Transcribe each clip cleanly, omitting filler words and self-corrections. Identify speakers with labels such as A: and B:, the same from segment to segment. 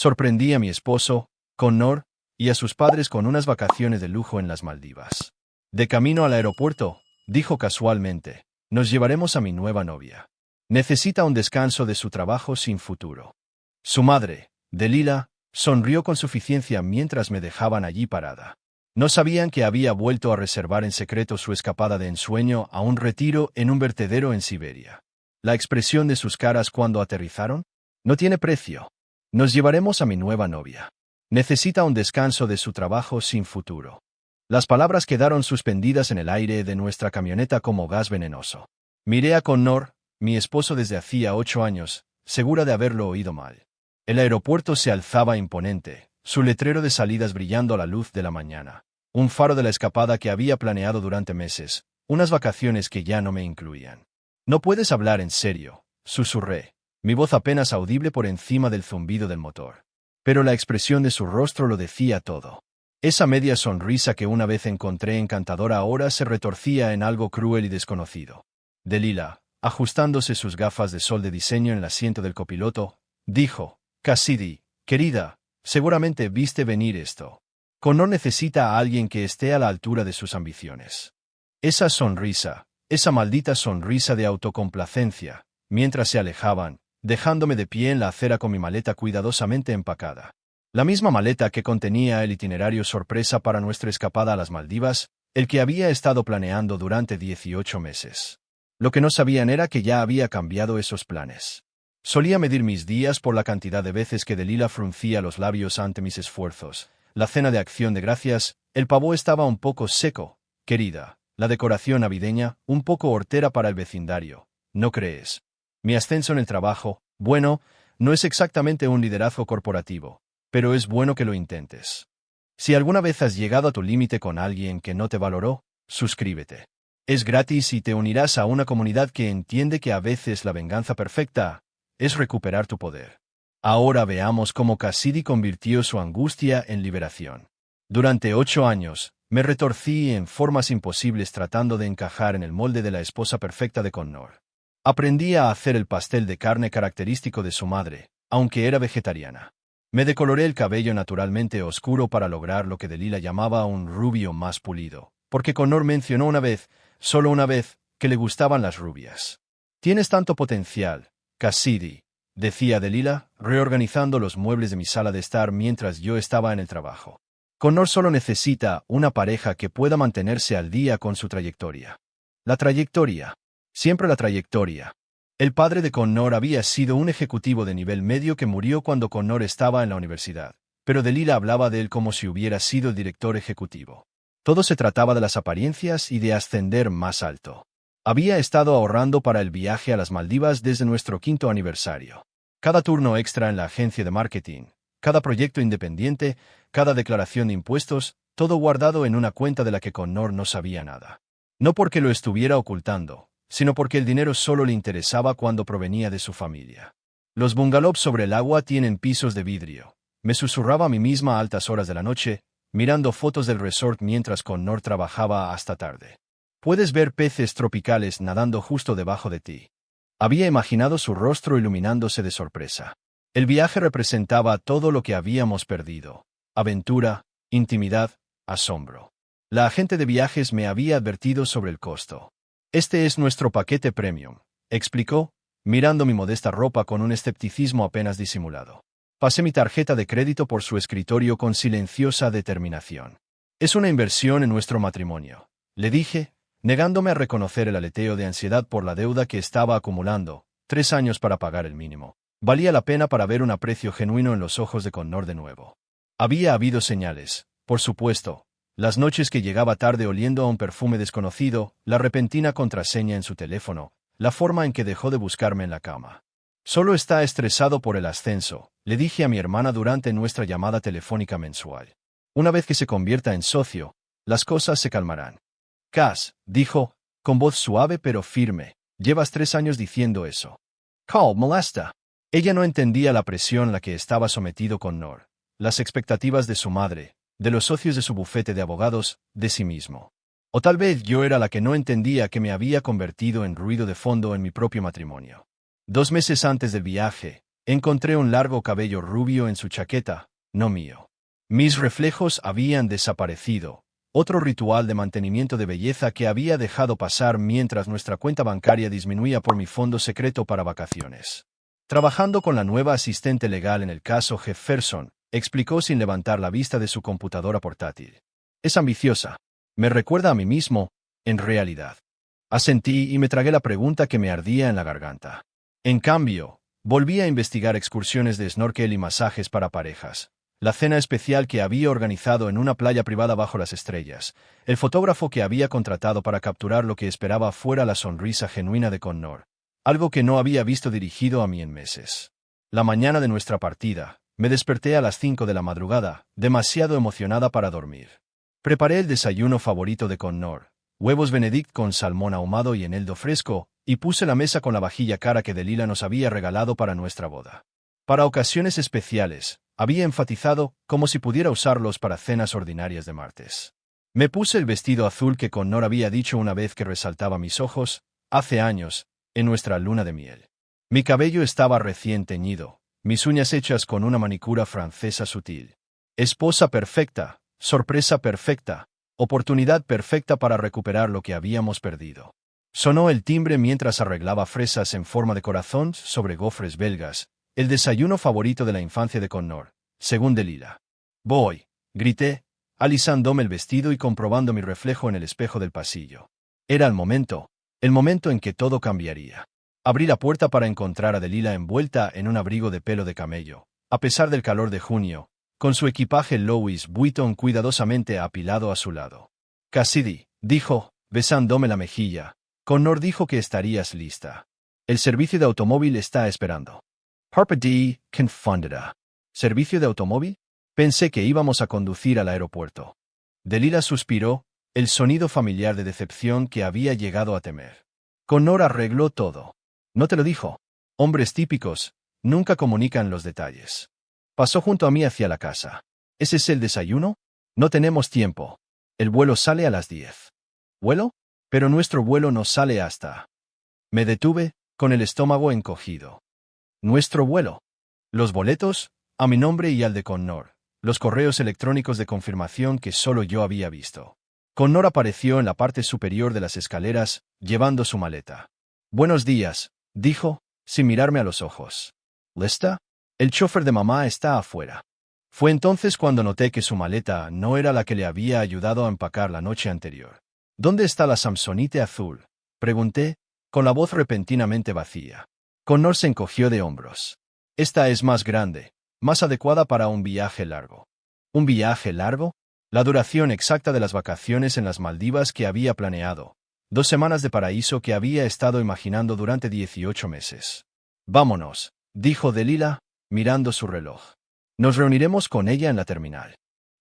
A: Sorprendí a mi esposo, Connor, y a sus padres con unas vacaciones de lujo en las Maldivas. De camino al aeropuerto, dijo casualmente, nos llevaremos a mi nueva novia. Necesita un descanso de su trabajo sin futuro. Su madre, Delilah, sonrió con suficiencia mientras me dejaban allí parada. No sabían que había vuelto a reservar en secreto su escapada de ensueño a un retiro en un vertedero en Siberia. La expresión de sus caras cuando aterrizaron no tiene precio. Nos llevaremos a mi nueva novia. Necesita un descanso de su trabajo sin futuro. Las palabras quedaron suspendidas en el aire de nuestra camioneta como gas venenoso. Miré a Connor, mi esposo desde hacía 8 años, segura de haberlo oído mal. El aeropuerto se alzaba imponente, su letrero de salidas brillando a la luz de la mañana. Un faro de la escapada que había planeado durante meses, unas vacaciones que ya no me incluían. No puedes hablar en serio, susurré, mi voz apenas audible por encima del zumbido del motor. Pero la expresión de su rostro lo decía todo. Esa media sonrisa que una vez encontré encantadora ahora se retorcía en algo cruel y desconocido. Delilah, ajustándose sus gafas de sol de diseño en el asiento del copiloto, dijo, Cassidy, querida, seguramente viste venir esto. Connor necesita a alguien que esté a la altura de sus ambiciones. Esa sonrisa, esa maldita sonrisa de autocomplacencia, mientras se alejaban, dejándome de pie en la acera con mi maleta cuidadosamente empacada. La misma maleta que contenía el itinerario sorpresa para nuestra escapada a las Maldivas, el que había estado planeando durante 18 meses. Lo que no sabían era que ya había cambiado esos planes. Solía medir mis días por la cantidad de veces que Delilah fruncía los labios ante mis esfuerzos. La cena de acción de gracias, el pavo estaba un poco seco, querida. La decoración navideña, un poco hortera para el vecindario, ¿no crees? Mi ascenso en el trabajo, bueno, no es exactamente un liderazgo corporativo, pero es bueno que lo intentes. Si alguna vez has llegado a tu límite con alguien que no te valoró, suscríbete. Es gratis y te unirás a una comunidad que entiende que a veces la venganza perfecta es recuperar tu poder. Ahora veamos cómo Cassidy convirtió su angustia en liberación. Durante 8 años, me retorcí en formas imposibles tratando de encajar en el molde de la esposa perfecta de Connor. Aprendí a hacer el pastel de carne característico de su madre, aunque era vegetariana. Me decoloré el cabello naturalmente oscuro para lograr lo que Delilah llamaba un rubio más pulido, porque Connor mencionó una vez, solo una vez, que le gustaban las rubias. Tienes tanto potencial, Cassidy, decía Delilah, reorganizando los muebles de mi sala de estar mientras yo estaba en el trabajo. Connor solo necesita una pareja que pueda mantenerse al día con su trayectoria. La trayectoria. Siempre la trayectoria. El padre de Connor había sido un ejecutivo de nivel medio que murió cuando Connor estaba en la universidad, pero Delilah hablaba de él como si hubiera sido el director ejecutivo. Todo se trataba de las apariencias y de ascender más alto. Había estado ahorrando para el viaje a las Maldivas desde nuestro 5º aniversario. Cada turno extra en la agencia de marketing, cada proyecto independiente, cada declaración de impuestos, todo guardado en una cuenta de la que Connor no sabía nada. No porque lo estuviera ocultando, sino porque el dinero solo le interesaba cuando provenía de su familia. Los bungalows sobre el agua tienen pisos de vidrio. Me susurraba a mí misma a altas horas de la noche, mirando fotos del resort mientras Connor trabajaba hasta tarde. Puedes ver peces tropicales nadando justo debajo de ti. Había imaginado su rostro iluminándose de sorpresa. El viaje representaba todo lo que habíamos perdido: aventura, intimidad, asombro. La agente de viajes me había advertido sobre el costo. Este es nuestro paquete premium, explicó, mirando mi modesta ropa con un escepticismo apenas disimulado. Pasé mi tarjeta de crédito por su escritorio con silenciosa determinación. Es una inversión en nuestro matrimonio, le dije, negándome a reconocer el aleteo de ansiedad por la deuda que estaba acumulando, 3 años para pagar el mínimo. Valía la pena para ver un aprecio genuino en los ojos de Connor de nuevo. Había habido señales, por supuesto. Las noches que llegaba tarde oliendo a un perfume desconocido, la repentina contraseña en su teléfono, la forma en que dejó de buscarme en la cama. Solo está estresado por el ascenso, le dije a mi hermana durante nuestra llamada telefónica mensual. Una vez que se convierta en socio, las cosas se calmarán. Cass, dijo, con voz suave pero firme, llevas 3 años diciendo eso. Call molesta. Ella no entendía la presión a la que estaba sometido Connor, las expectativas de su madre, de los socios de su bufete de abogados, de sí mismo. O tal vez yo era la que no entendía que me había convertido en ruido de fondo en mi propio matrimonio. 2 meses antes del viaje, Encontré un largo cabello rubio en su chaqueta, no mío. Mis reflejos habían desaparecido, otro ritual de mantenimiento de belleza que había dejado pasar mientras nuestra cuenta bancaria disminuía por mi fondo secreto para vacaciones. Trabajando con la nueva asistente legal en el caso Jefferson, explicó sin levantar la vista de su computadora portátil. Es ambiciosa. Me recuerda a mí mismo, en realidad. Asentí y me tragué la pregunta que me ardía en la garganta. En cambio, volví a investigar excursiones de snorkel y masajes para parejas, la cena especial que había organizado en una playa privada bajo las estrellas, el fotógrafo que había contratado para capturar lo que esperaba fuera la sonrisa genuina de Connor, algo que no había visto dirigido a mí en meses. La mañana de nuestra partida, me desperté a las 5 de la madrugada, demasiado emocionada para dormir. Preparé el desayuno favorito de Connor, huevos Benedict con salmón ahumado y eneldo fresco, y puse la mesa con la vajilla cara que Delilah nos había regalado para nuestra boda. Para ocasiones especiales, había enfatizado como si pudiera usarlos para cenas ordinarias de martes. Me puse el vestido azul que Connor había dicho una vez que resaltaba mis ojos, hace años, en nuestra luna de miel. Mi cabello estaba recién teñido, mis uñas hechas con una manicura francesa sutil. Esposa perfecta, sorpresa perfecta, oportunidad perfecta para recuperar lo que habíamos perdido. Sonó el timbre mientras arreglaba fresas en forma de corazón sobre gofres belgas, el desayuno favorito de la infancia de Connor, según Delilah. Voy, grité, alisándome el vestido y comprobando mi reflejo en el espejo del pasillo. Era el momento en que todo cambiaría. Abrí la puerta para encontrar a Delilah envuelta en un abrigo de pelo de camello, a pesar del calor de junio, con su equipaje Louis Vuitton cuidadosamente apilado a su lado. Cassidy, dijo, besándome la mejilla, Connor dijo que estarías lista. El servicio de automóvil está esperando. Harper D. confundida. ¿Servicio de automóvil? Pensé que íbamos a conducir al aeropuerto. Delilah suspiró, el sonido familiar de decepción que había llegado a temer. Connor arregló todo. ¿No te lo dijo? Hombres típicos, nunca comunican los detalles. Pasó junto a mí hacia la casa. ¿Ese es el desayuno? No tenemos tiempo. El vuelo sale a las 10. ¿Vuelo? Pero nuestro vuelo no sale hasta... Me detuve, con el estómago encogido. ¿Nuestro vuelo? Los boletos, a mi nombre y al de Connor, los correos electrónicos de confirmación que solo yo había visto. Connor apareció en la parte superior de las escaleras, llevando su maleta. Buenos días, dijo, sin mirarme a los ojos. ¿Lista? El chofer de mamá está afuera. Fue entonces cuando noté que su maleta no era la que le había ayudado a empacar la noche anterior. ¿Dónde está la Samsonite azul? Pregunté, con la voz repentinamente vacía. Connor se encogió de hombros. Esta es más grande, más adecuada para un viaje largo. ¿Un viaje largo? La duración exacta de las vacaciones en las Maldivas que había planeado. 2 semanas de paraíso que había estado imaginando durante 18 meses. Vámonos, dijo Delilah, mirando su reloj. Nos reuniremos con ella en la terminal.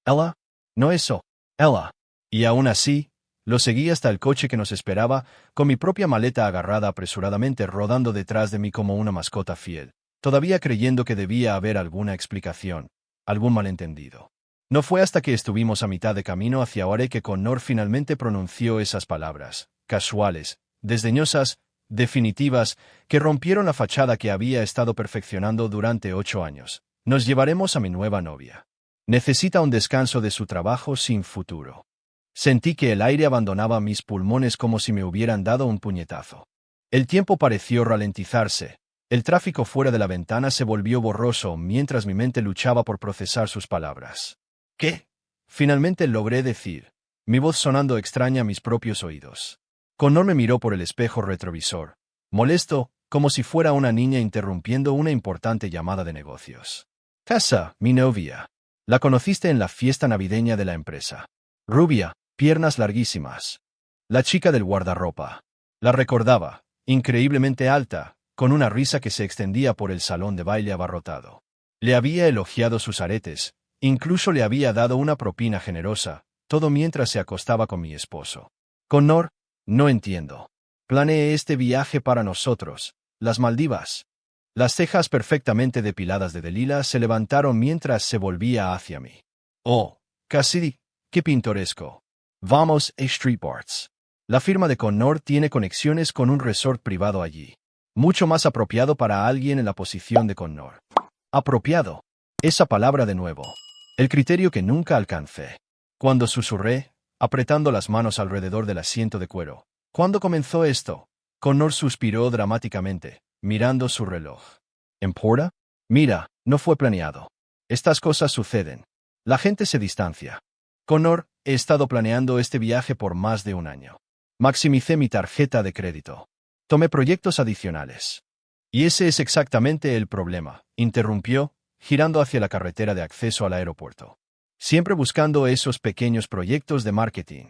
A: Ella, no eso, ella. Y aún así, lo seguí hasta el coche que nos esperaba, con mi propia maleta agarrada apresuradamente rodando detrás de mí como una mascota fiel, todavía creyendo que debía haber alguna explicación, algún malentendido. No fue hasta que estuvimos a mitad de camino hacia Oare que Connor finalmente pronunció esas palabras, casuales, desdeñosas, definitivas, que rompieron la fachada que había estado perfeccionando durante 8 años. Nos llevaremos a mi nueva novia. Necesita un descanso de su trabajo sin futuro. Sentí que el aire abandonaba mis pulmones como si me hubieran dado un puñetazo. El tiempo pareció ralentizarse. El tráfico fuera de la ventana se volvió borroso mientras mi mente luchaba por procesar sus palabras. ¿Qué? Finalmente logré decir, mi voz sonando extraña a mis propios oídos. Connor me miró por el espejo retrovisor, molesto, como si fuera una niña interrumpiendo una importante llamada de negocios. Tessa, mi novia. La conociste en la fiesta navideña de la empresa. Rubia, piernas larguísimas. La chica del guardarropa. La recordaba, increíblemente alta, con una risa que se extendía por el salón de baile abarrotado. Le había elogiado sus aretes, incluso le había dado una propina generosa, todo mientras se acostaba con mi esposo. Connor, no entiendo. Planeé este viaje para nosotros, las Maldivas. Las cejas perfectamente depiladas de Delilah se levantaron mientras se volvía hacia mí. Oh, Cassidy, qué pintoresco. Vamos a Street Arts. La firma de Connor tiene conexiones con un resort privado allí. Mucho más apropiado para alguien en la posición de Connor. Apropiado. Esa palabra de nuevo. El criterio que nunca alcancé. Cuando susurré, apretando las manos alrededor del asiento de cuero. ¿Cuándo comenzó esto? Connor suspiró dramáticamente, mirando su reloj. ¿Importa? Mira, no fue planeado. Estas cosas suceden. La gente se distancia. Connor, he estado planeando este viaje por más de un año. Maximicé mi tarjeta de crédito. Tomé proyectos adicionales. Y ese es exactamente el problema, interrumpió, girando hacia la carretera de acceso al aeropuerto. Siempre buscando esos pequeños proyectos de marketing.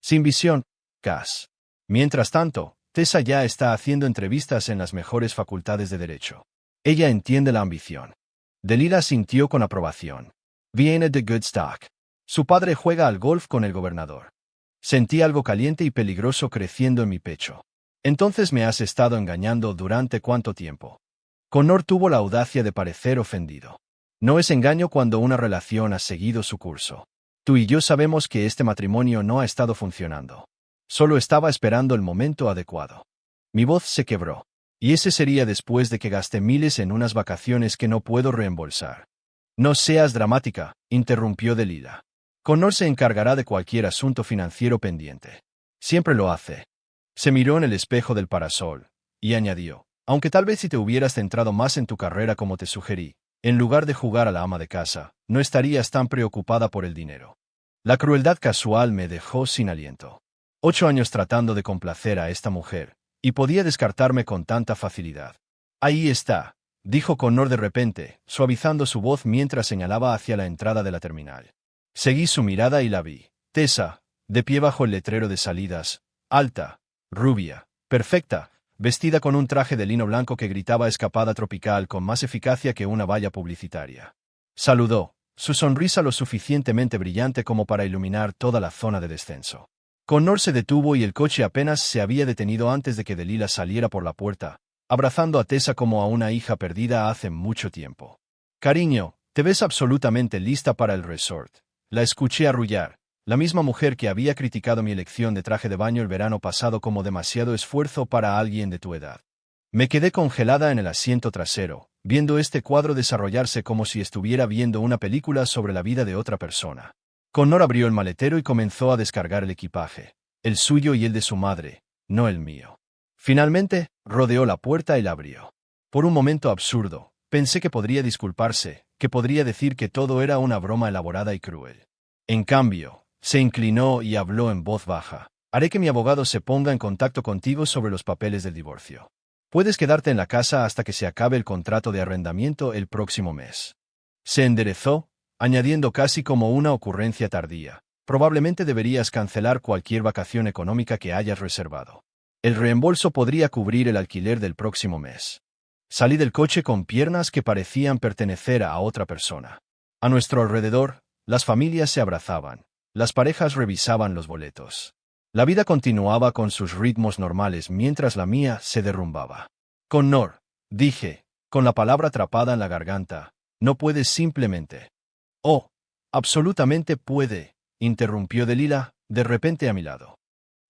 A: Sin visión, Cass. Mientras tanto, Tessa ya está haciendo entrevistas en las mejores facultades de Derecho. Ella entiende la ambición. Delilah sintió con aprobación. Viene de good stock. Su padre juega al golf con el gobernador. Sentí algo caliente y peligroso creciendo en mi pecho. Entonces me has estado engañando durante ¿cuánto tiempo? Connor tuvo la audacia de parecer ofendido. No es engaño cuando una relación ha seguido su curso. Tú y yo sabemos que este matrimonio no ha estado funcionando. Solo estaba esperando el momento adecuado. Mi voz se quebró. Y ese sería después de que gasté miles en unas vacaciones que no puedo reembolsar. No seas dramática, interrumpió Delilah. Connor se encargará de cualquier asunto financiero pendiente. Siempre lo hace. Se miró en el espejo del parasol, y añadió, aunque tal vez si te hubieras centrado más en tu carrera como te sugerí, en lugar de jugar a la ama de casa, no estarías tan preocupada por el dinero. La crueldad casual me dejó sin aliento. 8 años tratando de complacer a esta mujer, y podía descartarme con tanta facilidad. Ahí está, dijo Connor de repente, suavizando su voz mientras señalaba hacia la entrada de la terminal. Seguí su mirada y la vi. Tessa, de pie bajo el letrero de salidas, alta, rubia, perfecta, vestida con un traje de lino blanco que gritaba escapada tropical con más eficacia que una valla publicitaria. Saludó, su sonrisa lo suficientemente brillante como para iluminar toda la zona de descenso. Connor se detuvo y el coche apenas se había detenido antes de que Delilah saliera por la puerta, abrazando a Tessa como a una hija perdida hace mucho tiempo. Cariño, te ves absolutamente lista para el resort. La escuché arrullar. La misma mujer que había criticado mi elección de traje de baño el verano pasado como demasiado esfuerzo para alguien de tu edad. Me quedé congelada en el asiento trasero, viendo este cuadro desarrollarse como si estuviera viendo una película sobre la vida de otra persona. Connor abrió el maletero y comenzó a descargar el equipaje, el suyo y el de su madre, no el mío. Finalmente, rodeó la puerta y la abrió. Por un momento absurdo, pensé que podría disculparse, que podría decir que todo era una broma elaborada y cruel. En cambio, se inclinó y habló en voz baja. Haré que mi abogado se ponga en contacto contigo sobre los papeles del divorcio. Puedes quedarte en la casa hasta que se acabe el contrato de arrendamiento el próximo mes. Se enderezó, añadiendo casi como una ocurrencia tardía. Probablemente deberías cancelar cualquier vacación económica que hayas reservado. El reembolso podría cubrir el alquiler del próximo mes. Salí del coche con piernas que parecían pertenecer a otra persona. A nuestro alrededor, las familias se abrazaban. Las parejas revisaban los boletos. La vida continuaba con sus ritmos normales mientras la mía se derrumbaba. Connor, dije, con la palabra atrapada en la garganta, no puedes simplemente. Oh, absolutamente puede, interrumpió Delilah, de repente a mi lado.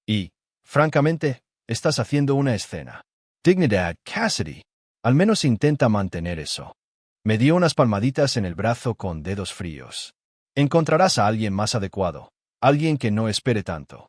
A: Y, francamente, estás haciendo una escena. Dignidad, Cassidy. Al menos intenta mantener eso. Me dio unas palmaditas en el brazo con dedos fríos. Encontrarás a alguien más adecuado, alguien que no espere tanto.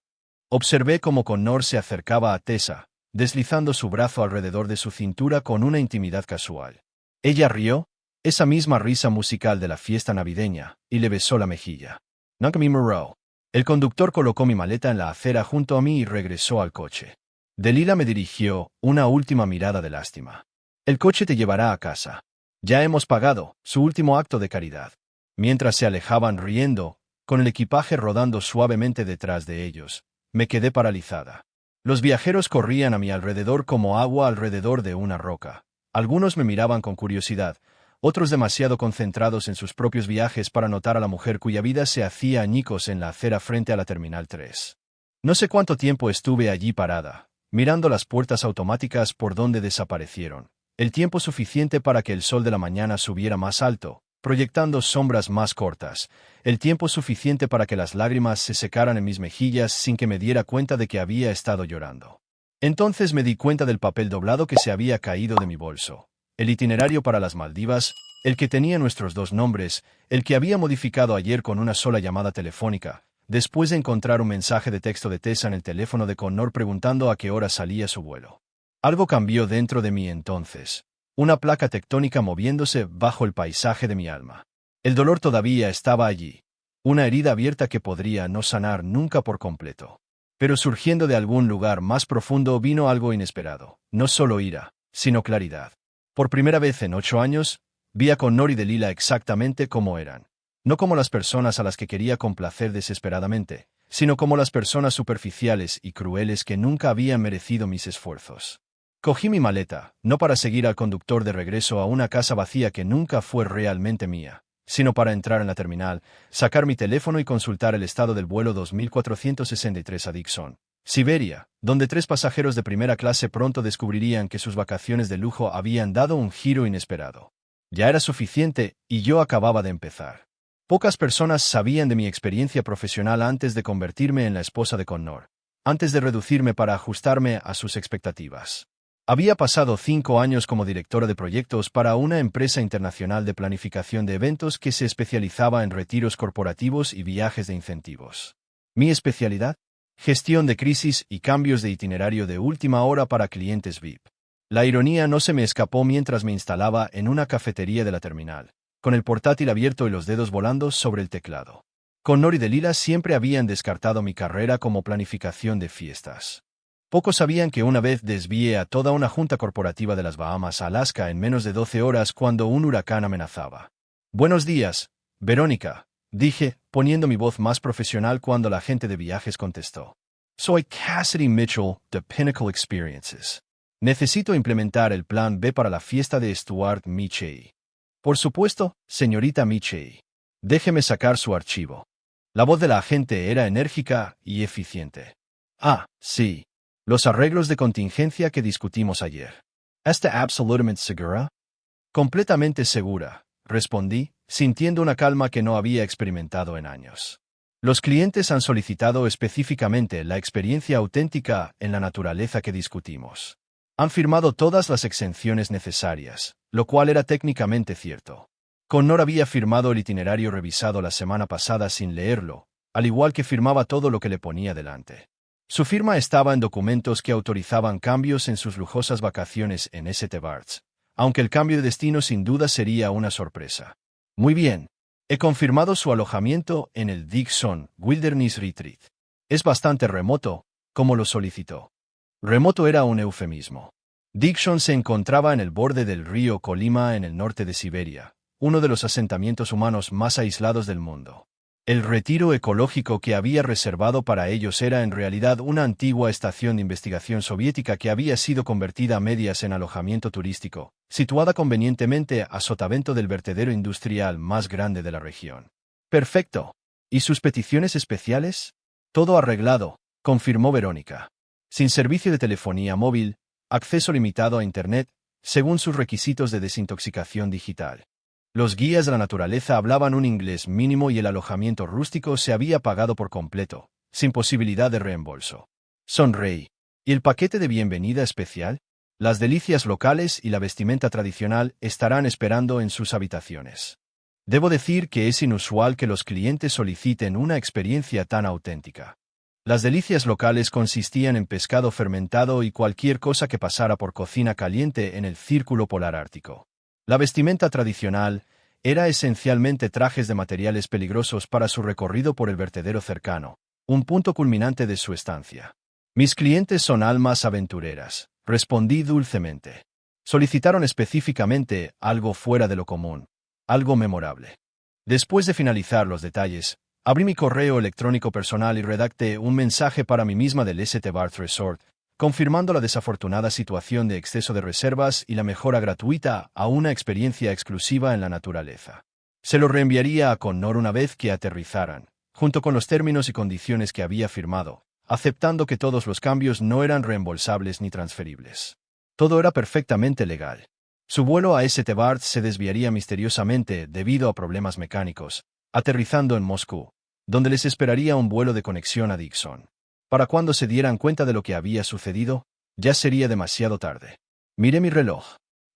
A: Observé cómo Connor se acercaba a Tessa, deslizando su brazo alrededor de su cintura con una intimidad casual. Ella rió, esa misma risa musical de la fiesta navideña, y le besó la mejilla. Nakami Murrow. El conductor colocó mi maleta en la acera junto a mí y regresó al coche. Delilah me dirigió una última mirada de lástima. El coche te llevará a casa. Ya hemos pagado, su último acto de caridad. Mientras se alejaban riendo, con el equipaje rodando suavemente detrás de ellos, me quedé paralizada. Los viajeros corrían a mi alrededor como agua alrededor de una roca. Algunos me miraban con curiosidad, otros demasiado concentrados en sus propios viajes para notar a la mujer cuya vida se hacía añicos en la acera frente a la Terminal 3. No sé cuánto tiempo estuve allí parada, mirando las puertas automáticas por donde desaparecieron. El tiempo suficiente para que el sol de la mañana subiera más alto, proyectando sombras más cortas, el tiempo suficiente para que las lágrimas se secaran en mis mejillas sin que me diera cuenta de que había estado llorando. Entonces me di cuenta del papel doblado que se había caído de mi bolso. El itinerario para las Maldivas, el que tenía nuestros dos nombres, el que había modificado ayer con una sola llamada telefónica, después de encontrar un mensaje de texto de Tessa en el teléfono de Connor preguntando a qué hora salía su vuelo. Algo cambió dentro de mí entonces. Una placa tectónica moviéndose bajo el paisaje de mi alma. El dolor todavía estaba allí. Una herida abierta que podría no sanar nunca por completo. Pero surgiendo de algún lugar más profundo vino algo inesperado. No solo ira, sino claridad. Por primera vez en 8 años, vi a Connor y Delilah exactamente como eran. No como las personas a las que quería complacer desesperadamente, sino como las personas superficiales y crueles que nunca habían merecido mis esfuerzos. Cogí mi maleta, no para seguir al conductor de regreso a una casa vacía que nunca fue realmente mía, sino para entrar en la terminal, sacar mi teléfono y consultar el estado del vuelo 2463 a Dixon, Siberia, donde 3 pasajeros de primera clase pronto descubrirían que sus vacaciones de lujo habían dado un giro inesperado. Ya era suficiente, y yo acababa de empezar. Pocas personas sabían de mi experiencia profesional antes de convertirme en la esposa de Connor, antes de reducirme para ajustarme a sus expectativas. Había pasado 5 años como directora de proyectos para una empresa internacional de planificación de eventos que se especializaba en retiros corporativos y viajes de incentivos. Mi especialidad: gestión de crisis y cambios de itinerario de última hora para clientes VIP. La ironía no se me escapó mientras me instalaba en una cafetería de la terminal, con el portátil abierto y los dedos volando sobre el teclado. Connor y Delilah siempre habían descartado mi carrera como planificación de fiestas. Pocos sabían que una vez desvié a toda una junta corporativa de las Bahamas a Alaska en menos de 12 horas cuando un huracán amenazaba. «Buenos días, Verónica», dije, poniendo mi voz más profesional cuando la agente de viajes contestó. «Soy Cassidy Mitchell, de Pinnacle Experiences. Necesito implementar el plan B para la fiesta de Stuart Michey». «Por supuesto, señorita Michey. Déjeme sacar su archivo». La voz de la agente era enérgica y eficiente. «Ah, sí. Los arreglos de contingencia que discutimos ayer. ¿Está absolutamente segura?» «Completamente segura», respondí, sintiendo una calma que no había experimentado en años. Los clientes han solicitado específicamente la experiencia auténtica en la naturaleza que discutimos. Han firmado todas las exenciones necesarias, lo cual era técnicamente cierto. Connor había firmado el itinerario revisado la semana pasada sin leerlo, al igual que firmaba todo lo que le ponía delante. Su firma estaba en documentos que autorizaban cambios en sus lujosas vacaciones en St. Barts, aunque el cambio de destino sin duda sería una sorpresa. «Muy bien. He confirmado su alojamiento en el Dixon Wilderness Retreat. Es bastante remoto, como lo solicitó». Remoto era un eufemismo. Dixon se encontraba en el borde del río Colima en el norte de Siberia, uno de los asentamientos humanos más aislados del mundo. El retiro ecológico que había reservado para ellos era en realidad una antigua estación de investigación soviética que había sido convertida a medias en alojamiento turístico, situada convenientemente a sotavento del vertedero industrial más grande de la región. «Perfecto. ¿Y sus peticiones especiales?» «Todo arreglado», confirmó Verónica. «Sin servicio de telefonía móvil, acceso limitado a Internet, según sus requisitos de desintoxicación digital. Los guías de la naturaleza hablaban un inglés mínimo y el alojamiento rústico se había pagado por completo, sin posibilidad de reembolso». Sonreí. «¿Y el paquete de bienvenida especial? Las delicias locales y la vestimenta tradicional estarán esperando en sus habitaciones». Debo decir que es inusual que los clientes soliciten una experiencia tan auténtica. Las delicias locales consistían en pescado fermentado y cualquier cosa que pasara por cocina caliente en el círculo polar ártico. La vestimenta tradicional era esencialmente trajes de materiales peligrosos para su recorrido por el vertedero cercano, un punto culminante de su estancia. «Mis clientes son almas aventureras», respondí dulcemente. Solicitaron específicamente algo fuera de lo común, algo memorable. Después de finalizar los detalles, abrí mi correo electrónico personal y redacté un mensaje para mí misma del St. Barts Resort, confirmando la desafortunada situación de exceso de reservas y la mejora gratuita a una experiencia exclusiva en la naturaleza. Se lo reenviaría a Connor una vez que aterrizaran, junto con los términos y condiciones que había firmado, aceptando que todos los cambios no eran reembolsables ni transferibles. Todo era perfectamente legal. Su vuelo a St. Barts se desviaría misteriosamente debido a problemas mecánicos, aterrizando en Moscú, donde les esperaría un vuelo de conexión a Dixon. Para cuando se dieran cuenta de lo que había sucedido, Ya sería demasiado tarde. Miré mi reloj.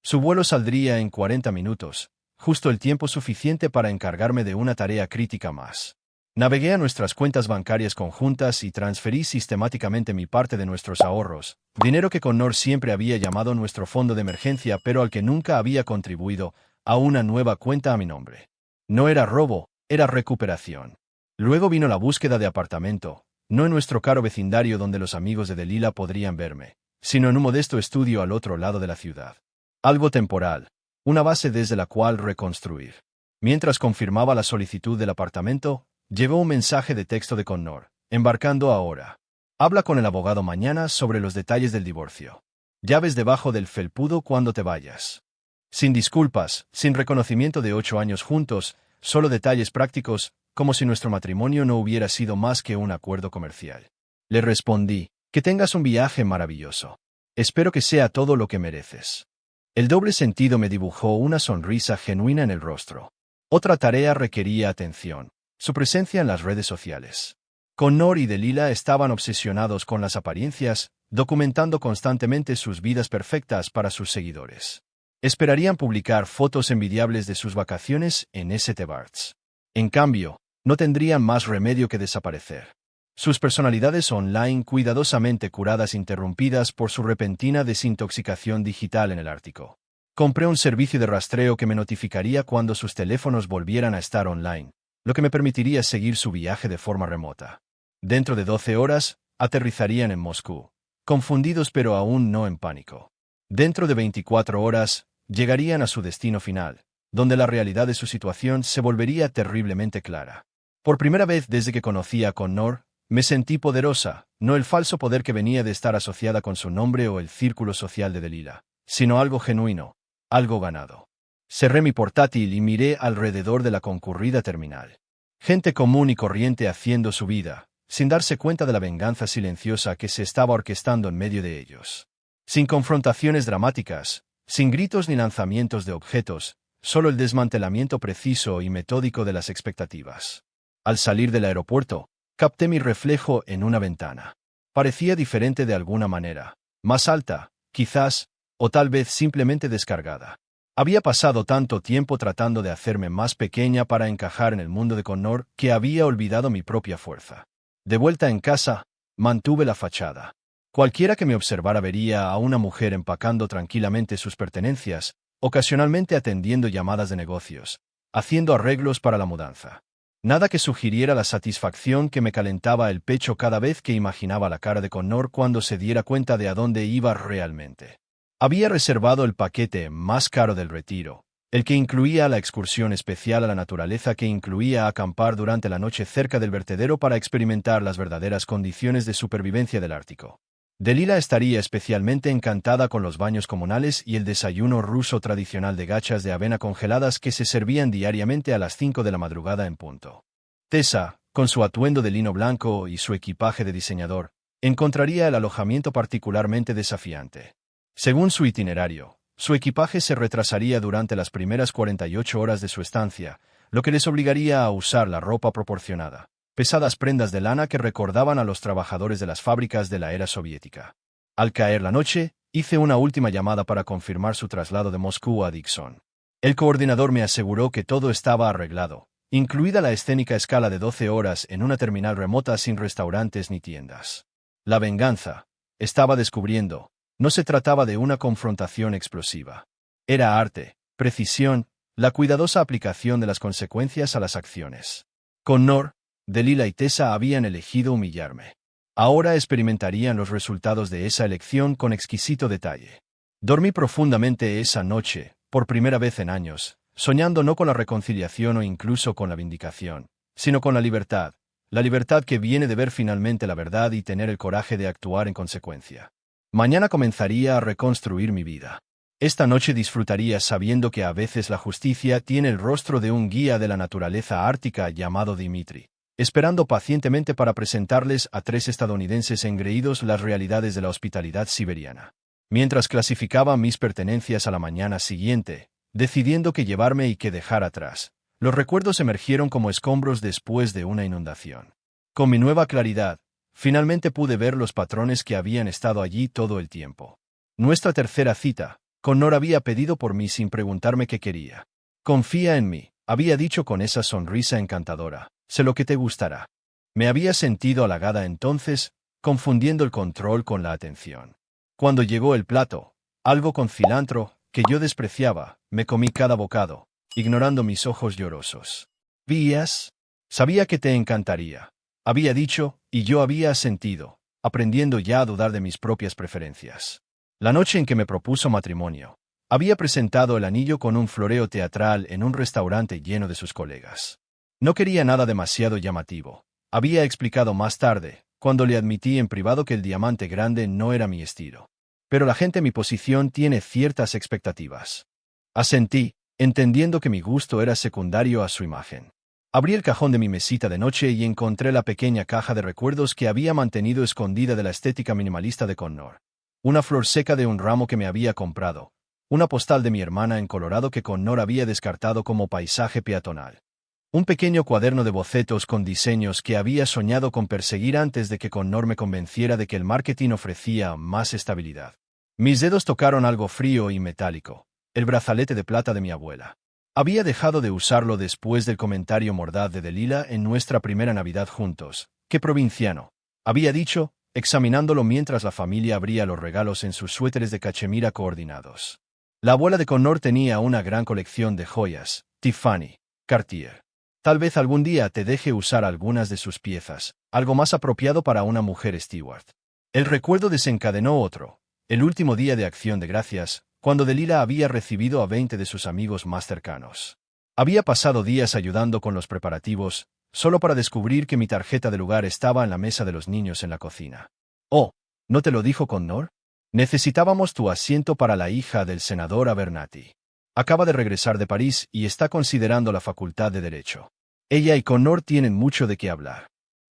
A: Su vuelo saldría en 40 minutos, justo el tiempo suficiente para encargarme de una tarea crítica más. Navegué a nuestras cuentas bancarias conjuntas y transferí sistemáticamente mi parte de nuestros ahorros, dinero que Connor siempre había llamado nuestro fondo de emergencia pero al que nunca había contribuido, a una nueva cuenta a mi nombre. No era robo, era recuperación. Luego vino la búsqueda de apartamento, no en nuestro caro vecindario donde los amigos de Delilah podrían verme, sino en un modesto estudio al otro lado de la ciudad. Algo temporal, una base desde la cual reconstruir. Mientras confirmaba la solicitud del apartamento, llegó un mensaje de texto de Connor, embarcando ahora. Habla con el abogado mañana sobre los detalles del divorcio. Llaves debajo del felpudo cuando te vayas. Sin disculpas, sin reconocimiento de 8 años juntos, solo detalles prácticos, como si nuestro matrimonio no hubiera sido más que un acuerdo comercial. Le respondí, que tengas un viaje maravilloso. Espero que sea todo lo que mereces. El doble sentido me dibujó una sonrisa genuina en el rostro. Otra tarea requería atención, su presencia en las redes sociales. Connor y Delilah estaban obsesionados con las apariencias, documentando constantemente sus vidas perfectas para sus seguidores. Esperarían publicar fotos envidiables de sus vacaciones en St. Barts. En cambio, no tendrían más remedio que desaparecer. Sus personalidades online cuidadosamente curadas interrumpidas por su repentina desintoxicación digital en el Ártico. Compré un servicio de rastreo que me notificaría cuando sus teléfonos volvieran a estar online, lo que me permitiría seguir su viaje de forma remota. Dentro de 12 horas, aterrizarían en Moscú, confundidos pero aún no en pánico. Dentro de 24 horas, llegarían a su destino final, donde la realidad de su situación se volvería terriblemente clara. Por primera vez desde que conocí a Connor, me sentí poderosa, no el falso poder que venía de estar asociada con su nombre o el círculo social de Delilah, sino algo genuino, algo ganado. Cerré mi portátil y miré alrededor de la concurrida terminal. Gente común y corriente haciendo su vida, sin darse cuenta de la venganza silenciosa que se estaba orquestando en medio de ellos. Sin confrontaciones dramáticas, sin gritos ni lanzamientos de objetos, solo el desmantelamiento preciso y metódico de las expectativas. Al salir del aeropuerto, capté mi reflejo en una ventana. Parecía diferente de alguna manera, más alta, quizás, o tal vez simplemente descargada. Había pasado tanto tiempo tratando de hacerme más pequeña para encajar en el mundo de Connor que había olvidado mi propia fuerza. De vuelta en casa, mantuve la fachada. Cualquiera que me observara vería a una mujer empacando tranquilamente sus pertenencias, ocasionalmente atendiendo llamadas de negocios, haciendo arreglos para la mudanza. Nada que sugiriera la satisfacción que me calentaba el pecho cada vez que imaginaba la cara de Connor cuando se diera cuenta de a dónde iba realmente. Había reservado el paquete más caro del retiro, el que incluía la excursión especial a la naturaleza que incluía acampar durante la noche cerca del vertedero para experimentar las verdaderas condiciones de supervivencia del Ártico. Delilah estaría especialmente encantada con los baños comunales y el desayuno ruso tradicional de gachas de avena congeladas que se servían diariamente a las 5 de la madrugada en punto. Tessa, con su atuendo de lino blanco y su equipaje de diseñador, encontraría el alojamiento particularmente desafiante. Según su itinerario, su equipaje se retrasaría durante las primeras 48 horas de su estancia, lo que les obligaría a usar la ropa proporcionada. Pesadas prendas de lana que recordaban a los trabajadores de las fábricas de la era soviética. Al caer la noche, hice una última llamada para confirmar su traslado de Moscú a Dixon. El coordinador me aseguró que todo estaba arreglado, incluida la escénica escala de 12 horas en una terminal remota sin restaurantes ni tiendas. La venganza, estaba descubriendo, no se trataba de una confrontación explosiva. Era arte, precisión, la cuidadosa aplicación de las consecuencias a las acciones. Connor, Delilah y Tessa habían elegido humillarme. Ahora experimentarían los resultados de esa elección con exquisito detalle. Dormí profundamente esa noche, por primera vez en años, soñando no con la reconciliación o incluso con la vindicación, sino con la libertad que viene de ver finalmente la verdad y tener el coraje de actuar en consecuencia. Mañana comenzaría a reconstruir mi vida. Esta noche disfrutaría sabiendo que a veces la justicia tiene el rostro de un guía de la naturaleza ártica llamado Dimitri, esperando pacientemente para presentarles a 3 estadounidenses engreídos las realidades de la hospitalidad siberiana. Mientras clasificaba mis pertenencias a la mañana siguiente, decidiendo qué llevarme y qué dejar atrás, los recuerdos emergieron como escombros después de una inundación. Con mi nueva claridad, finalmente pude ver los patrones que habían estado allí todo el tiempo. Nuestra tercera cita, Connor había pedido por mí sin preguntarme qué quería. Confía en mí, había dicho con esa sonrisa encantadora, sé lo que te gustará. Me había sentido halagada entonces, confundiendo el control con la atención. Cuando llegó el plato, algo con cilantro, que yo despreciaba, me comí cada bocado, ignorando mis ojos llorosos. ¿Vías? Sabía que te encantaría. Había dicho, y yo había asentido, aprendiendo ya a dudar de mis propias preferencias. La noche en que me propuso matrimonio, había presentado el anillo con un floreo teatral en un restaurante lleno de sus colegas. No quería nada demasiado llamativo. Había explicado más tarde, cuando le admití en privado que el diamante grande no era mi estilo. Pero la gente en mi posición tiene ciertas expectativas. Asentí, entendiendo que mi gusto era secundario a su imagen. Abrí el cajón de mi mesita de noche y encontré la pequeña caja de recuerdos que había mantenido escondida de la estética minimalista de Connor. Una flor seca de un ramo que me había comprado. Una postal de mi hermana en Colorado que Connor había descartado como paisaje peatonal. Un pequeño cuaderno de bocetos con diseños que había soñado con perseguir antes de que Connor me convenciera de que el marketing ofrecía más estabilidad. Mis dedos tocaron algo frío y metálico, el brazalete de plata de mi abuela. Había dejado de usarlo después del comentario mordaz de Delilah en nuestra primera Navidad juntos. ¡Qué provinciano!, había dicho, examinándolo mientras la familia abría los regalos en sus suéteres de cachemira coordinados. La abuela de Connor tenía una gran colección de joyas, Tiffany, Cartier. Tal vez algún día te deje usar algunas de sus piezas, algo más apropiado para una mujer Stewart. El recuerdo desencadenó otro, el último día de Acción de Gracias, cuando Delilah había recibido a 20 de sus amigos más cercanos. Había pasado días ayudando con los preparativos, solo para descubrir que mi tarjeta de lugar estaba en la mesa de los niños en la cocina. Oh, ¿no te lo dijo Connor? Necesitábamos tu asiento para la hija del senador Abernathy. Acaba de regresar de París y está considerando la facultad de Derecho. Ella y Connor tienen mucho de qué hablar.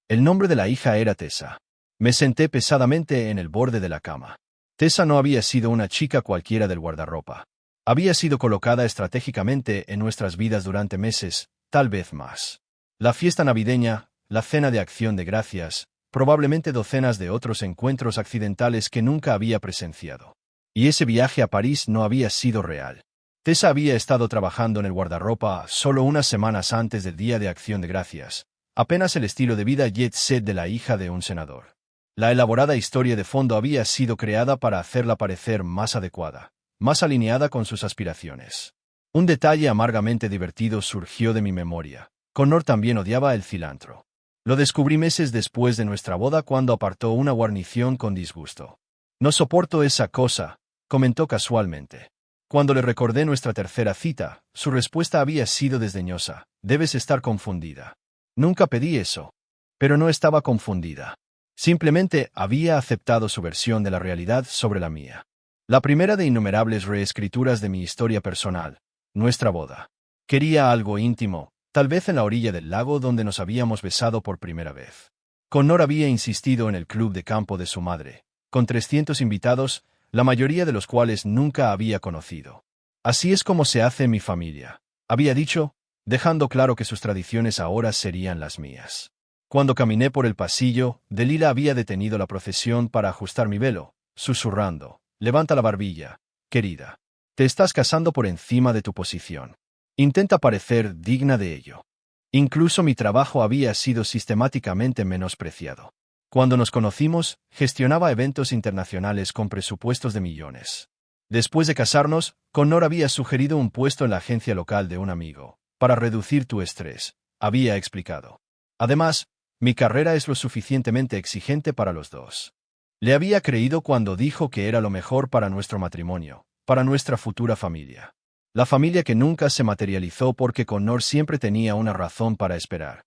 A: El nombre de la hija era Tessa. Me senté pesadamente en el borde de la cama. Tessa no había sido una chica cualquiera del guardarropa. Había sido colocada estratégicamente en nuestras vidas durante meses, tal vez más. La fiesta navideña, la cena de Acción de Gracias, probablemente docenas de otros encuentros accidentales que nunca había presenciado. Y ese viaje a París no había sido real. Tessa había estado trabajando en el guardarropa solo unas semanas antes del Día de Acción de Gracias, apenas el estilo de vida jet set de la hija de un senador. La elaborada historia de fondo había sido creada para hacerla parecer más adecuada, más alineada con sus aspiraciones. Un detalle amargamente divertido surgió de mi memoria. Connor también odiaba el cilantro. Lo descubrí meses después de nuestra boda cuando apartó una guarnición con disgusto. No soporto esa cosa, comentó casualmente. Cuando le recordé nuestra tercera cita, su respuesta había sido desdeñosa. Debes estar confundida. Nunca pedí eso. Pero no estaba confundida. Simplemente había aceptado su versión de la realidad sobre la mía. La primera de innumerables reescrituras de mi historia personal, nuestra boda. Quería algo íntimo, tal vez en la orilla del lago donde nos habíamos besado por primera vez. Connor había insistido en el club de campo de su madre, con 300 invitados, la mayoría de los cuales nunca había conocido. Así es como se hace en mi familia, había dicho, dejando claro que sus tradiciones ahora serían las mías. Cuando caminé por el pasillo, Delilah había detenido la procesión para ajustar mi velo, susurrando, levanta la barbilla, querida. Te estás casando por encima de tu posición. Intenta parecer digna de ello. Incluso mi trabajo había sido sistemáticamente menospreciado. Cuando nos conocimos, gestionaba eventos internacionales con presupuestos de millones. Después de casarnos, Connor había sugerido un puesto en la agencia local de un amigo, para reducir tu estrés, había explicado. Además, mi carrera es lo suficientemente exigente para los dos. Le había creído cuando dijo que era lo mejor para nuestro matrimonio, para nuestra futura familia. La familia que nunca se materializó porque Connor siempre tenía una razón para esperar.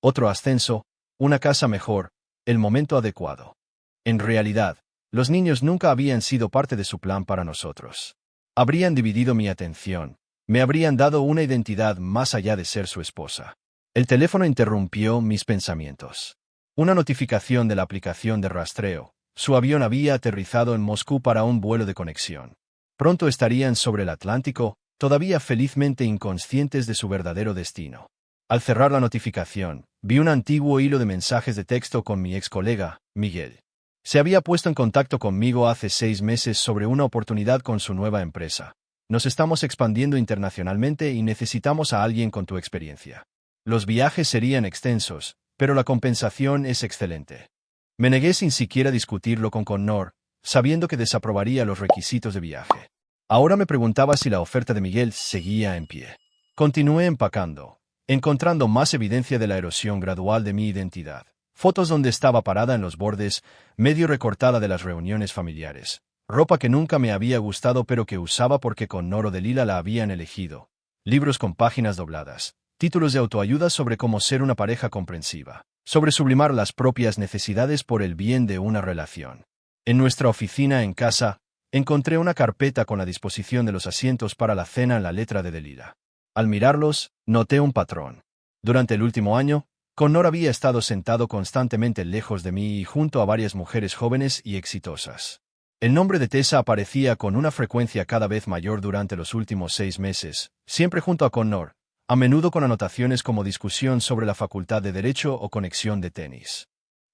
A: Otro ascenso, una casa mejor, el momento adecuado. En realidad, los niños nunca habían sido parte de su plan para nosotros. Habrían dividido mi atención, me habrían dado una identidad más allá de ser su esposa. El teléfono interrumpió mis pensamientos. Una notificación de la aplicación de rastreo. Su avión había aterrizado en Moscú para un vuelo de conexión. Pronto estarían sobre el Atlántico, todavía felizmente inconscientes de su verdadero destino. Al cerrar la notificación, vi un antiguo hilo de mensajes de texto con mi ex colega, Miguel. Se había puesto en contacto conmigo hace 6 meses sobre una oportunidad con su nueva empresa. Nos estamos expandiendo internacionalmente y necesitamos a alguien con tu experiencia. Los viajes serían extensos, pero la compensación es excelente. Me negué sin siquiera discutirlo con Connor, sabiendo que desaprobaría los requisitos de viaje. Ahora me preguntaba si la oferta de Miguel seguía en pie. Continué empacando, encontrando más evidencia de la erosión gradual de mi identidad. Fotos donde estaba parada en los bordes, medio recortada de las reuniones familiares. Ropa que nunca me había gustado pero que usaba porque Connor o Delila la habían elegido. Libros con páginas dobladas. Títulos de autoayuda sobre cómo ser una pareja comprensiva. Sobre sublimar las propias necesidades por el bien de una relación. En nuestra oficina en casa, encontré una carpeta con la disposición de los asientos para la cena en la letra de Delila. Al mirarlos, noté un patrón. Durante el último año, Connor había estado sentado constantemente lejos de mí y junto a varias mujeres jóvenes y exitosas. El nombre de Tessa aparecía con una frecuencia cada vez mayor durante los últimos 6 meses, siempre junto a Connor, a menudo con anotaciones como discusión sobre la facultad de Derecho o conexión de tenis.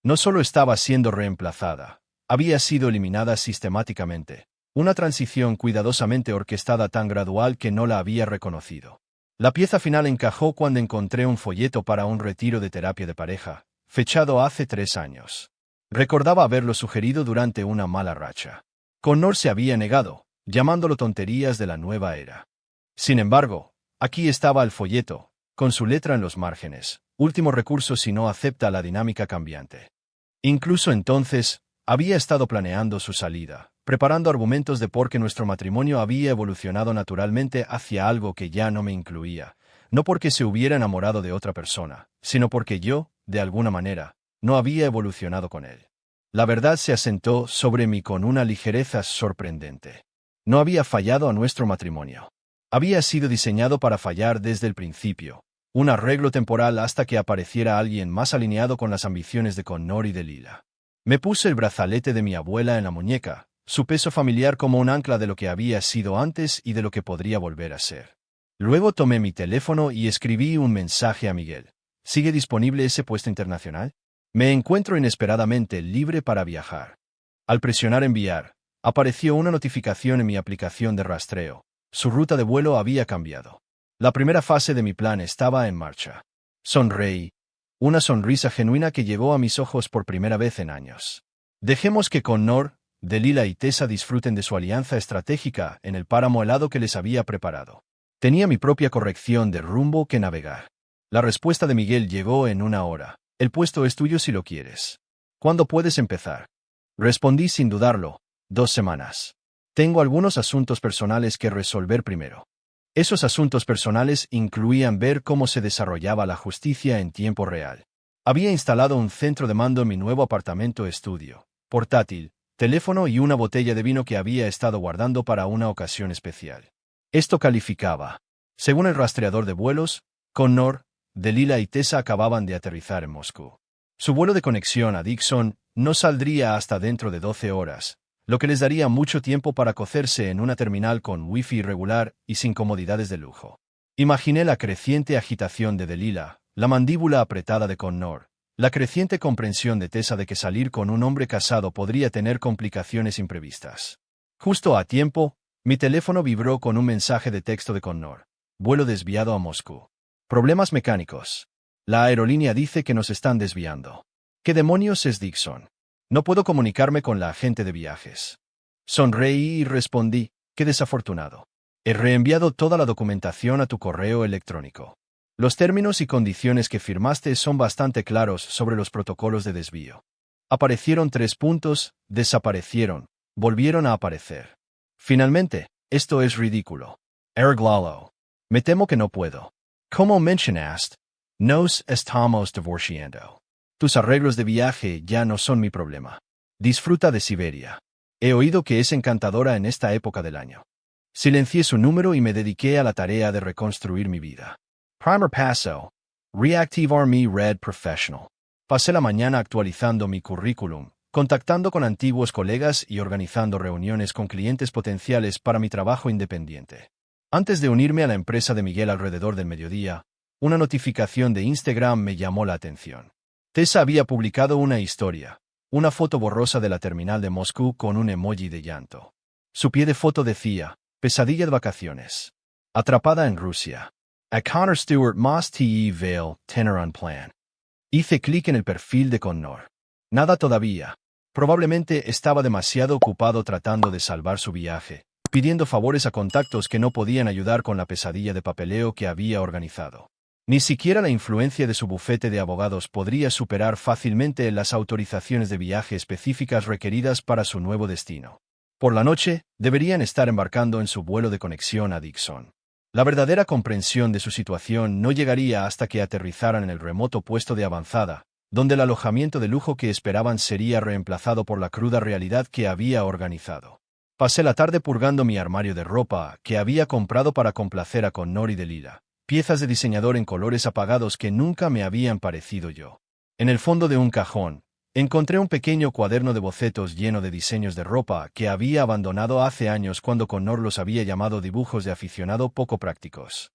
A: No solo estaba siendo reemplazada, había sido eliminada sistemáticamente, una transición cuidadosamente orquestada tan gradual que no la había reconocido. La pieza final encajó cuando encontré un folleto para un retiro de terapia de pareja, fechado hace 3 años. Recordaba haberlo sugerido durante una mala racha. Connor se había negado, llamándolo tonterías de la nueva era. Sin embargo, aquí estaba el folleto, con su letra en los márgenes, último recurso si no acepta la dinámica cambiante. Incluso entonces, había estado planeando su salida, preparando argumentos de por qué nuestro matrimonio había evolucionado naturalmente hacia algo que ya no me incluía, no porque se hubiera enamorado de otra persona, sino porque yo, de alguna manera, no había evolucionado con él. La verdad se asentó sobre mí con una ligereza sorprendente. No había fallado a nuestro matrimonio. Había sido diseñado para fallar desde el principio, un arreglo temporal hasta que apareciera alguien más alineado con las ambiciones de Connor y Delila. Me puse el brazalete de mi abuela en la muñeca, su peso familiar como un ancla de lo que había sido antes y de lo que podría volver a ser. Luego tomé mi teléfono y escribí un mensaje a Miguel. ¿Sigue disponible ese puesto internacional? Me encuentro inesperadamente libre para viajar. Al presionar enviar, apareció una notificación en mi aplicación de rastreo. Su ruta de vuelo había cambiado. La primera fase de mi plan estaba en marcha. Sonreí. Una sonrisa genuina que llegó a mis ojos por primera vez en años. Dejemos que Connor, Delila y Tessa disfruten de su alianza estratégica en el páramo helado que les había preparado. Tenía mi propia corrección de rumbo que navegar. La respuesta de Miguel llegó en 1 hora. El puesto es tuyo si lo quieres. ¿Cuándo puedes empezar? Respondí sin dudarlo. 2 semanas. Tengo algunos asuntos personales que resolver primero. Esos asuntos personales incluían ver cómo se desarrollaba la justicia en tiempo real. Había instalado un centro de mando en mi nuevo apartamento estudio, portátil, teléfono y una botella de vino que había estado guardando para una ocasión especial. Esto calificaba. Según el rastreador de vuelos, Connor, Delila y Tessa acababan de aterrizar en Moscú. Su vuelo de conexión a Dixon no saldría hasta dentro de 12 horas, lo que les daría mucho tiempo para cocerse en una terminal con wifi irregular y sin comodidades de lujo. Imaginé la creciente agitación de Delila, la mandíbula apretada de Connor, la creciente comprensión de Tessa de que salir con un hombre casado podría tener complicaciones imprevistas. Justo a tiempo, mi teléfono vibró con un mensaje de texto de Connor. Vuelo desviado a Moscú. Problemas mecánicos. La aerolínea dice que nos están desviando. ¿Qué demonios es Dixon? No puedo comunicarme con la agente de viajes. Sonreí y respondí, qué desafortunado. He reenviado toda la documentación a tu correo electrónico. Los términos y condiciones que firmaste son bastante claros sobre los protocolos de desvío. Aparecieron 3 puntos, desaparecieron, volvieron a aparecer. Finalmente, esto es ridículo. Erglalo. Me temo que no puedo. Como mencionaste, nos estamos divorciando. Tus arreglos de viaje ya no son mi problema. Disfruta de Siberia. He oído que es encantadora en esta época del año. Silencié su número y me dediqué a la tarea de reconstruir mi vida. Primer paso. Reactivar mi red professional. Pasé la mañana actualizando mi currículum, contactando con antiguos colegas y organizando reuniones con clientes potenciales para mi trabajo independiente. Antes de unirme a la empresa de Miguel alrededor del mediodía, Una notificación de Instagram me llamó la atención. Tessa había publicado una historia, una foto borrosa de la terminal de Moscú con un emoji de llanto. Su pie de foto decía, pesadilla de vacaciones. Atrapada en Rusia. A Connor Stewart Moss Te Vale, Tenor on Plan. Hice clic en el perfil de Connor. Nada todavía. Probablemente estaba demasiado ocupado tratando de salvar su viaje, pidiendo favores a contactos que no podían ayudar con la pesadilla de papeleo que había organizado. Ni siquiera la influencia de su bufete de abogados podría superar fácilmente las autorizaciones de viaje específicas requeridas para su nuevo destino. Por la noche, deberían estar embarcando en su vuelo de conexión a Dixon. La verdadera comprensión de su situación no llegaría hasta que aterrizaran en el remoto puesto de avanzada, donde el alojamiento de lujo que esperaban sería reemplazado por la cruda realidad que había organizado. Pasé la tarde purgando mi armario de ropa que había comprado para complacer a Connor y Delilah, piezas de diseñador en colores apagados que nunca me habían parecido yo. En el fondo de un cajón, encontré un pequeño cuaderno de bocetos lleno de diseños de ropa que había abandonado hace años cuando Connor los había llamado dibujos de aficionado poco prácticos.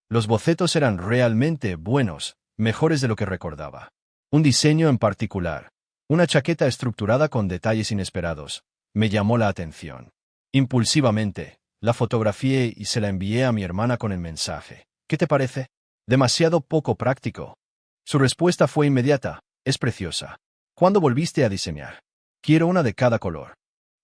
A: Los bocetos eran realmente buenos, mejores de lo que recordaba. Un diseño en particular, una chaqueta estructurada con detalles inesperados, me llamó la atención. Impulsivamente, la fotografié y se la envié a mi hermana con el mensaje. ¿Qué te parece? Demasiado poco práctico. Su respuesta fue inmediata. Es preciosa. ¿Cuándo volviste a diseñar? Quiero una de cada color.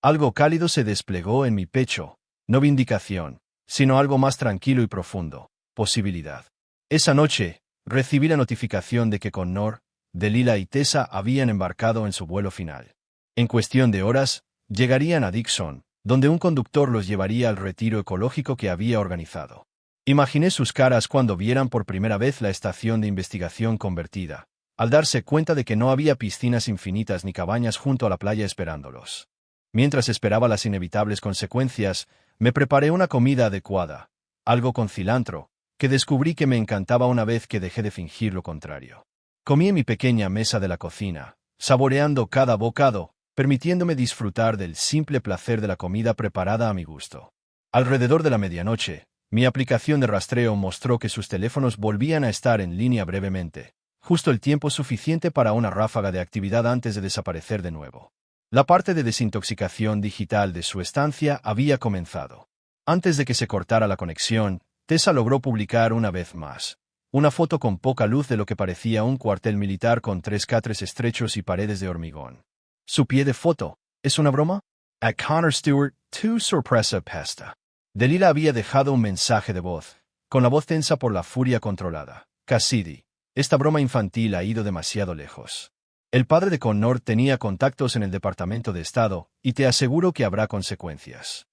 A: Algo cálido se desplegó en mi pecho, no vindicación, sino algo más tranquilo y profundo, posibilidad. Esa noche, recibí la notificación de que Connor, Delilah y Tessa habían embarcado en su vuelo final. En cuestión de horas, llegarían a Dixon, donde un conductor los llevaría al retiro ecológico que había organizado. Imaginé sus caras cuando vieran por primera vez la estación de investigación convertida, al darse cuenta de que no había piscinas infinitas ni cabañas junto a la playa esperándolos. Mientras esperaba las inevitables consecuencias, me preparé una comida adecuada, algo con cilantro, que descubrí que me encantaba una vez que dejé de fingir lo contrario. Comí en mi pequeña mesa de la cocina, saboreando cada bocado, permitiéndome disfrutar del simple placer de la comida preparada a mi gusto. Alrededor de la medianoche, mi aplicación de rastreo mostró que sus teléfonos volvían a estar en línea brevemente, justo el tiempo suficiente para una ráfaga de actividad antes de desaparecer de nuevo. La parte de desintoxicación digital de su estancia había comenzado. Antes de que se cortara la conexión, Tessa logró publicar una vez más una foto con poca luz de lo que parecía un cuartel militar con 3 catres estrechos y paredes de hormigón. Su pie de foto, ¿es una broma? A Connor Stewart, to sorpresa pesta. Delilah había dejado un mensaje de voz, con la voz tensa por la furia controlada. Cassidy. Esta broma infantil ha ido demasiado lejos. El padre de Connor tenía contactos en el Departamento de Estado, y te aseguro que habrá consecuencias.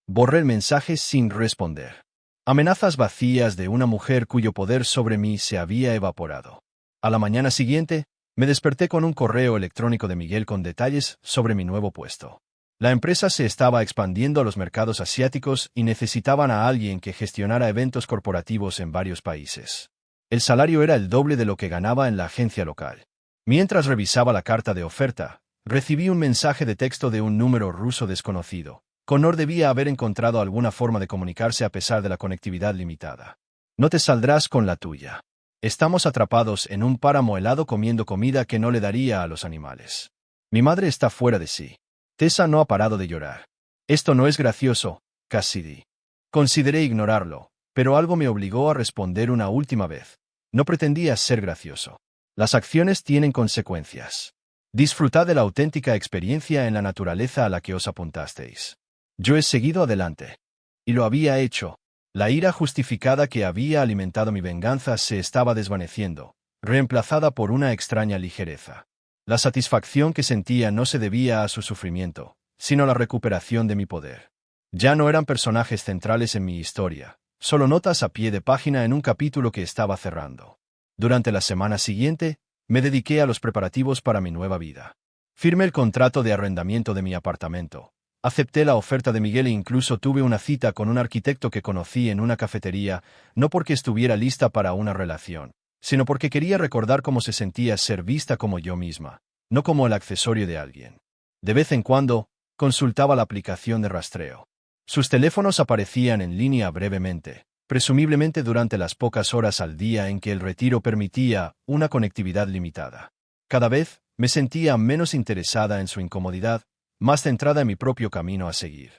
A: Borré el mensaje sin responder. Amenazas vacías de una mujer cuyo poder sobre mí se había evaporado. A la mañana siguiente, me desperté con un correo electrónico de Miguel con detalles sobre mi nuevo puesto. La empresa se estaba expandiendo a los mercados asiáticos y necesitaban a alguien que gestionara eventos corporativos en varios países. El salario era el doble de lo que ganaba en la agencia local. Mientras revisaba la carta de oferta, recibí un mensaje de texto de un número ruso desconocido. Connor debía haber encontrado alguna forma de comunicarse a pesar de la conectividad limitada. No te saldrás con la tuya. Estamos atrapados en un páramo helado comiendo comida que no le daría a los animales. Mi madre está fuera de sí. Tessa no ha parado de llorar. Esto no es gracioso, Cassidy. Consideré ignorarlo, pero algo me obligó a responder una última vez. No pretendía ser gracioso. Las acciones tienen consecuencias. Disfrutad de la auténtica experiencia en la naturaleza a la que os apuntasteis. Yo he seguido adelante. Y lo había hecho. La ira justificada que había alimentado mi venganza se estaba desvaneciendo, reemplazada por una extraña ligereza. La satisfacción que sentía no se debía a su sufrimiento, sino a la recuperación de mi poder. Ya no eran personajes centrales en mi historia, solo notas a pie de página en un capítulo que estaba cerrando. Durante la semana siguiente, me dediqué a los preparativos para mi nueva vida. Firmé el contrato de arrendamiento de mi apartamento. Acepté la oferta de Miguel e incluso tuve una cita con un arquitecto que conocí en una cafetería, no porque estuviera lista para una relación, sino porque quería recordar cómo se sentía ser vista como yo misma, no como el accesorio de alguien. De vez en cuando, consultaba la aplicación de rastreo. Sus teléfonos aparecían en línea brevemente, presumiblemente durante las pocas horas al día en que el retiro permitía una conectividad limitada. Cada vez me sentía menos interesada en su incomodidad, más centrada en mi propio camino a seguir.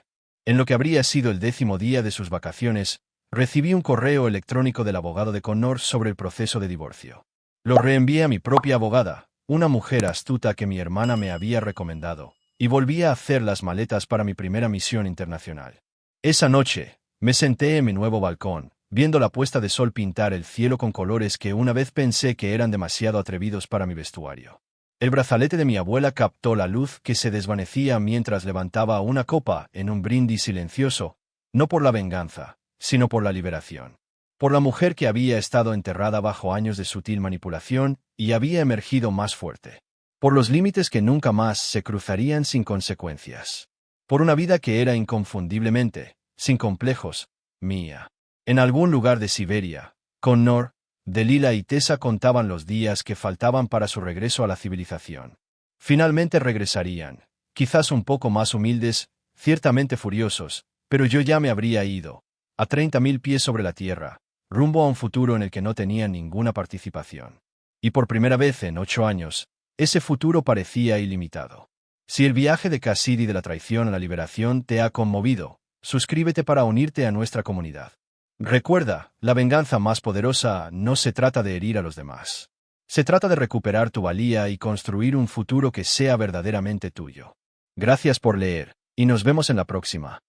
A: En lo que habría sido el 10º día de sus vacaciones, recibí un correo electrónico del abogado de Connor sobre el proceso de divorcio. Lo reenvié a mi propia abogada, una mujer astuta que mi hermana me había recomendado, y volví a hacer las maletas para mi primera misión internacional. Esa noche, me senté en mi nuevo balcón, viendo la puesta de sol pintar el cielo con colores que una vez pensé que eran demasiado atrevidos para mi vestuario. El brazalete de mi abuela captó la luz que se desvanecía mientras levantaba una copa en un brindis silencioso, no por la venganza, sino por la liberación. Por la mujer que había estado enterrada bajo años de sutil manipulación y había emergido más fuerte. Por los límites que nunca más se cruzarían sin consecuencias. Por una vida que era inconfundiblemente, sin complejos, mía. En algún lugar de Siberia, Connor, Delila y Tessa contaban los días que faltaban para su regreso a la civilización. Finalmente regresarían, quizás un poco más humildes, ciertamente furiosos, pero yo ya me habría ido, a 30.000 pies sobre la tierra, rumbo a un futuro en el que no tenía ninguna participación. Y por primera vez en 8 años, ese futuro parecía ilimitado. Si el viaje de Cassidy de la traición a la liberación te ha conmovido, suscríbete para unirte a nuestra comunidad. Recuerda, la venganza más poderosa no se trata de herir a los demás. Se trata de recuperar tu valía y construir un futuro que sea verdaderamente tuyo. Gracias por leer, y nos vemos en la próxima.